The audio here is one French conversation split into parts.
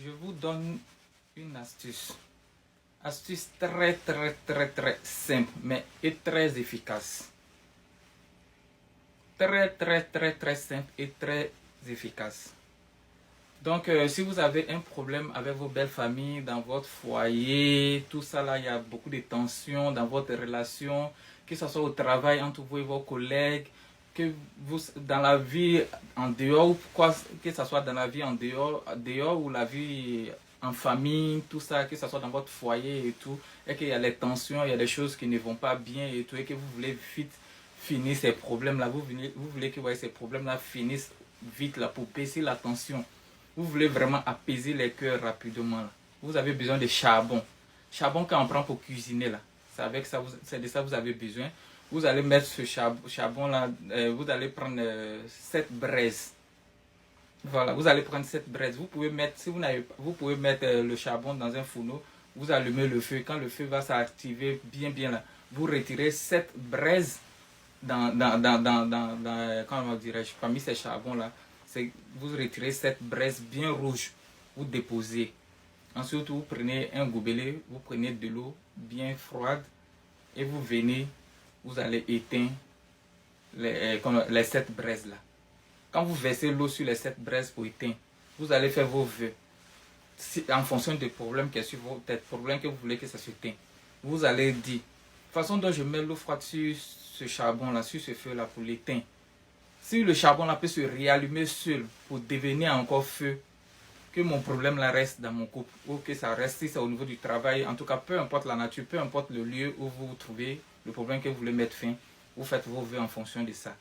Je vous donne une astuce. Astuce très simple, mais et très efficace. Très simple et très efficace. Donc, si vous avez un problème avec vos belles familles, dans votre foyer, tout ça là, il y a beaucoup de tensions dans votre relation, que ce soit au travail entre vous et vos collègues, que vous, dans la vie en dehors, quoi, que ce soit dans la vie en dehors ou la vie en famille, tout ça, que ce soit dans votre foyer et tout, et qu'il y a les tensions, il y a des choses qui ne vont pas bien et tout, et que vous voulez vite finir ces problèmes-là, vous voulez que ces problèmes-là finissent vite là, pour baisser la tension. Vous voulez vraiment apaiser les cœurs rapidement là. Vous avez besoin de charbon. Charbon qu'on prend pour cuisiner là. C'est de ça que vous avez besoin. Vous allez mettre ce charbon là, vous allez prendre 7 braises. Voilà, vous allez prendre 7 braises. Vous pouvez mettre, si vous n'avez pas, vous pouvez mettre le charbon dans un fourneau. Vous allumez le feu. Quand le feu va s'activer bien là, vous retirez 7 braises comment dirais-je, parmi ces charbons là. Vous retirez cette braise bien rouge, vous déposez. Ensuite, vous prenez un gobelet, vous prenez de l'eau bien froide et vous venez, vous allez éteindre les 7 braises là. Quand vous versez l'eau sur les 7 braises pour éteindre, vous allez faire vos vœux. En fonction des problèmes qui sont sur vos têtes, problèmes que vous voulez que ça s'éteigne. Vous allez dire, façon dont je mets l'eau froide sur ce charbon là, sur ce feu là pour l'éteindre. Si le charbon là peut se réallumer seul pour devenir encore feu, que mon problème là reste dans mon couple, ou que ça reste, si c'est au niveau du travail, en tout cas peu importe la nature, peu importe le lieu où vous vous trouvez, le problème que vous voulez mettre fin, vous faites vos vœux en fonction de ça.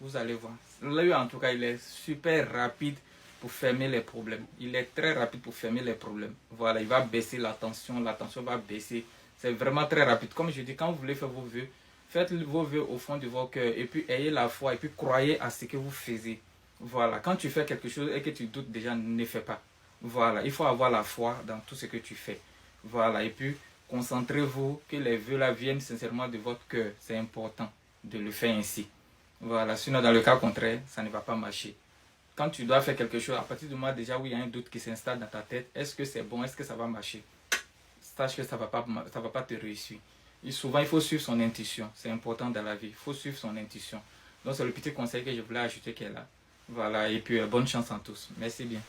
Vous allez voir. L'œil en tout cas il est super rapide pour fermer les problèmes. Il est très rapide pour fermer les problèmes. Voilà, il va baisser la tension va baisser. C'est vraiment très rapide. Comme je dis, quand vous voulez faire vos vœux, faites vos vœux au fond de vos cœurs et puis ayez la foi et puis croyez à ce que vous faisiez. Voilà, quand tu fais quelque chose et que tu doutes déjà, ne fais pas. Voilà, il faut avoir la foi dans tout ce que tu fais. Voilà, et puis concentrez-vous que les vœux là viennent sincèrement de votre cœur. C'est important de le faire ainsi. Voilà, sinon dans le cas contraire, ça ne va pas marcher. Quand tu dois faire quelque chose, à partir du moment déjà où il y a un doute qui s'installe dans ta tête, est-ce que c'est bon, est-ce que ça va marcher? Sache que ça va pas te réussir. Et souvent, il faut suivre son intuition. C'est important dans la vie. Il faut suivre son intuition. Donc, c'est le petit conseil que je voulais ajouter qui est là. Voilà. Et puis, bonne chance à tous. Merci bien.